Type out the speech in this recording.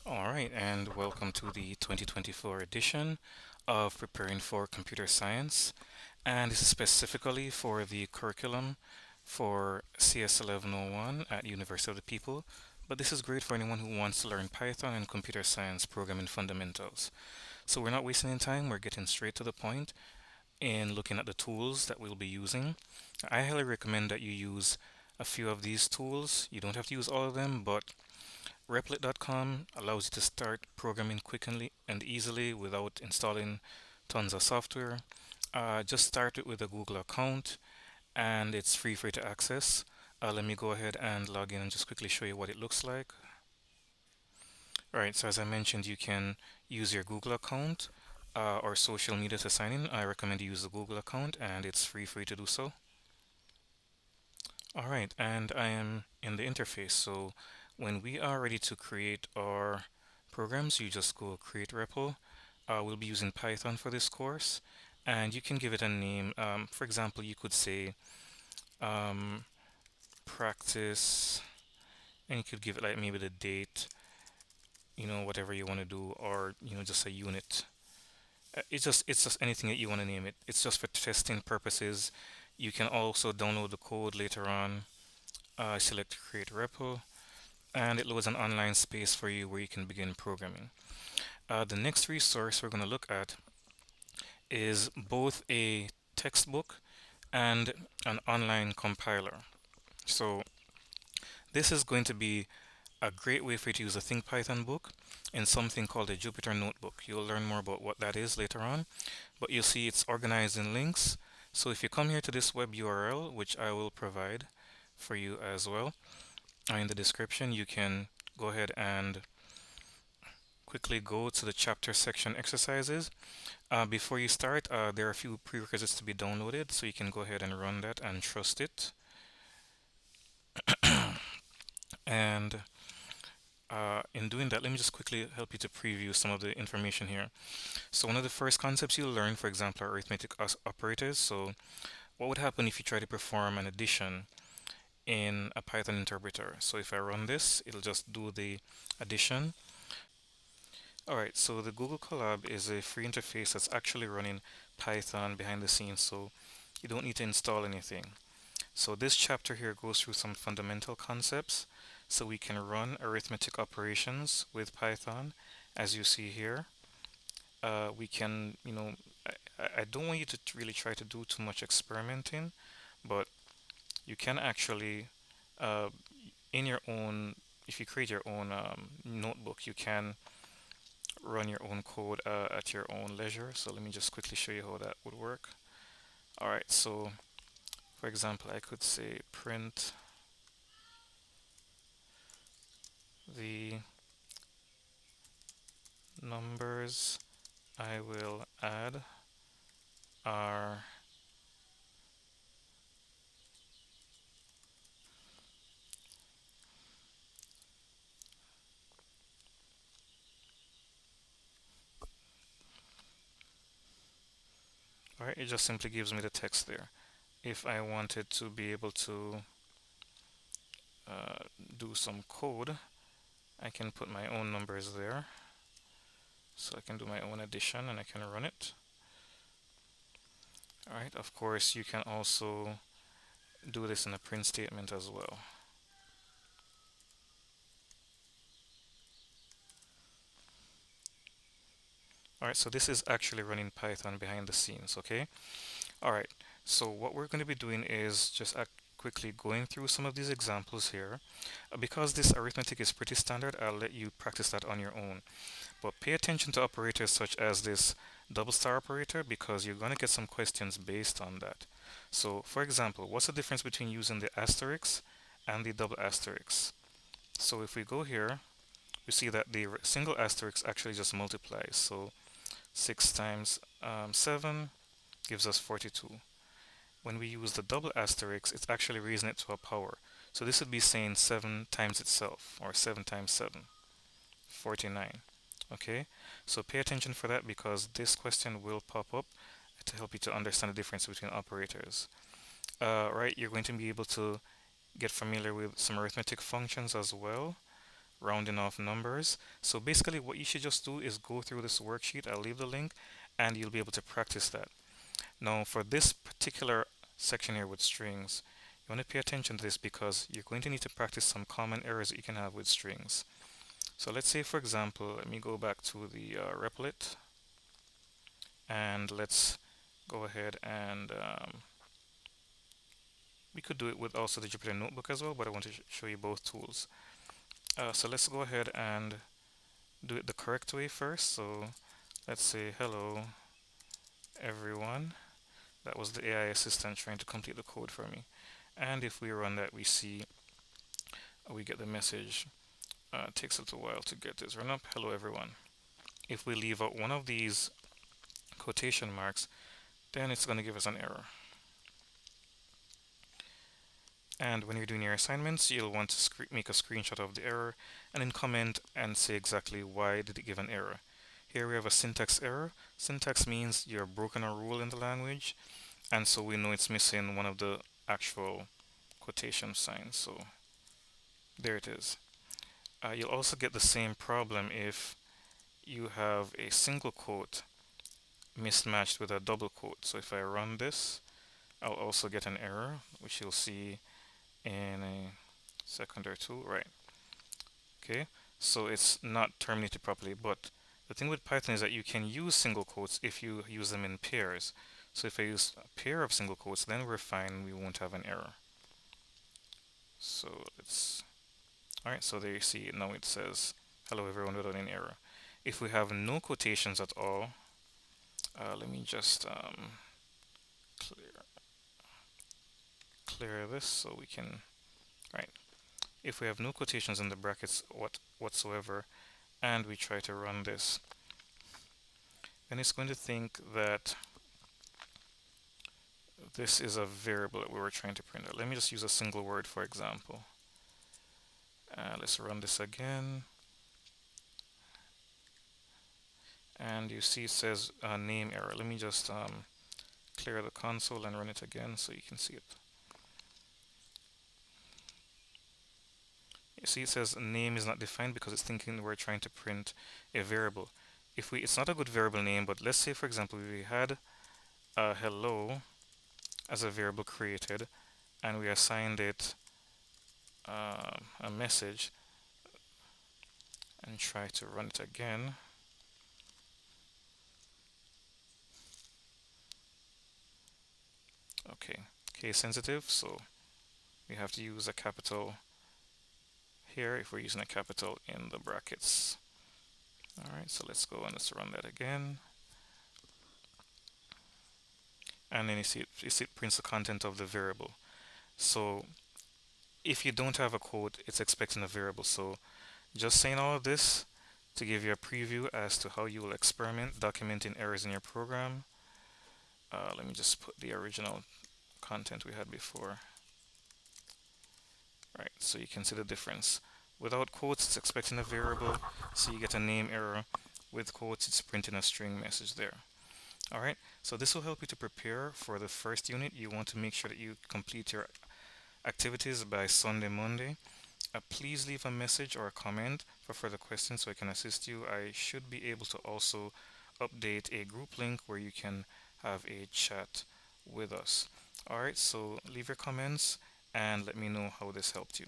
All right, and welcome to the 2024 edition of Preparing for Computer Science. And this is specifically for the curriculum for CS1101 at University of the People. But this is great for anyone who wants to learn Python and computer science programming fundamentals. So we're not wasting any time, we're getting straight to the point in looking at the tools that we'll be using. I highly recommend that you use a few of these tools. You don't have to use all of them, but Replit.com allows you to start programming quickly and easily without installing tons of software. Just start it with a Google account and it's free for you to access. Let me go ahead and log in and just quickly show you what it looks like. Alright, so as I mentioned, you can use your Google account or social media to sign in. I recommend you use the Google account and it's free for you to do so. Alright, and I am in the interface. So when we are ready to create our programs, you just go create Reple. We'll be using Python for this course, and you can give it a name. For example, you could say um, practice, and you could give it like maybe the date, whatever you want to do, or just a unit. It's just anything that you want to name it. It's just for testing purposes. You can also download the code later on. Select create repo, and it loads an online space for you where you can begin programming. The next resource we're going to look at is both a textbook and an online compiler. So this is going to be a great way for you to use a ThinkPython book in something called a Jupyter Notebook. You'll learn more about what that is later on, but you'll see it's organized in links. So if you come here to this web URL, which I will provide for you as well, in the description, you can go ahead and quickly go to the chapter section exercises. Before you start, there are a few prerequisites to be downloaded, so you can go ahead and run that and trust it. And in doing that, let me just quickly help you to preview some of the information here. So one of the first concepts you'll learn, for example, are arithmetic operators. So what would happen if you try to perform an addition in a Python interpreter? So if I run this, it'll just do the addition. Alright, so the Google Colab is a free interface that's actually running Python behind the scenes, so you don't need to install anything. So this chapter here goes through some fundamental concepts so we can run arithmetic operations with Python, as you see here. We can, I don't want you to really try to do too much experimenting, but you can actually, uh, in your own, if you create your own notebook, you can run your own code at your own leisure. So let me just quickly show you how that would work. Alright, so for example, I could say print the numbers I will add are alright, it just simply gives me the text there. If I wanted to be able to do some code, I can put my own numbers there. So I can do my own addition and I can run it. Alright, of course, you can also do this in a print statement as well. Alright, so this is actually running Python behind the scenes, okay? Alright, so what we're going to be doing is just quickly going through some of these examples here. Because this arithmetic is pretty standard, I'll let you practice that on your own. But pay attention to operators such as this double star operator because you're going to get some questions based on that. So, for example, what's the difference between using the asterisk and the double asterisk? So if we go here, we see that the single asterisk actually just multiplies. So 6 times 7 gives us 42. When we use the double asterisk, it's actually raising it to a power. So this would be saying 7 times itself, or 7 times 7, 49. Okay, so pay attention for that because this question will pop up to help you to understand the difference between operators. Right, you're going to be able to get familiar with some arithmetic functions as well. rounding off numbers. So basically what you should just do is go through this worksheet. I'll leave the link and you'll be able to practice that. Now for this particular section here with strings, you want to pay attention to this because you're going to need to practice some common errors that you can have with strings. So let's say, for example, let me go back to the Replit, and let's go ahead and we could do it with also the Jupyter Notebook as well, but I want to show you both tools. So let's go ahead and do it the correct way first. So let's say hello everyone. That was the AI assistant trying to complete the code for me. And if we run that, we see we get the message. It takes a little while to get this run up. Hello everyone. If we leave out one of these quotation marks, then it's going to give us an error. And when you're doing your assignments, you'll want to make a screenshot of the error and then comment and say exactly why did it give an error. Here we have a syntax error. Syntax means you're broken a rule in the language, and so we know it's missing one of the actual quotation signs. So there it is. You'll also get the same problem if you have a single quote mismatched with a double quote. So if I run this, I'll also get an error, which you'll see in a second or two, right? Okay, so it's not terminated properly, but the thing with Python is that you can use single quotes if you use them in pairs. So if I use a pair of single quotes, then we're fine, we won't have an error. So it's alright, so there you see now it says hello everyone without an error. If we have no quotations at all, let me just clear this so we can, right. If we have no quotations in the brackets whatsoever, and we try to run this, then it's going to think that this is a variable that we were trying to print out. Let me just use a single word for example. Let's run this again. And you see it says name error. Let me just clear the console and run it again so you can see it. You see it says name is not defined because it's thinking we're trying to print a variable. It's not a good variable name, but let's say for example we had hello as a variable created and we assigned it a message and try to run it again. Okay, case sensitive, so we have to use a capital here if we're using a capital in the brackets. Alright, so let's go and let's run that again. And then you see it prints the content of the variable. So if you don't have a quote, it's expecting a variable. So just saying all of this to give you a preview as to how you will experiment documenting errors in your program. Let me just put the original content we had before. Right, so you can see the difference. Without quotes, it's expecting a variable, so you get a name error. With quotes, it's printing a string message there. Alright, so this will help you to prepare for the first unit. You want to make sure that you complete your activities by Sunday, Monday. Please leave a message or a comment for further questions so I can assist you. I should be able to also update a group link where you can have a chat with us. Alright, so leave your comments and let me know how this helped you.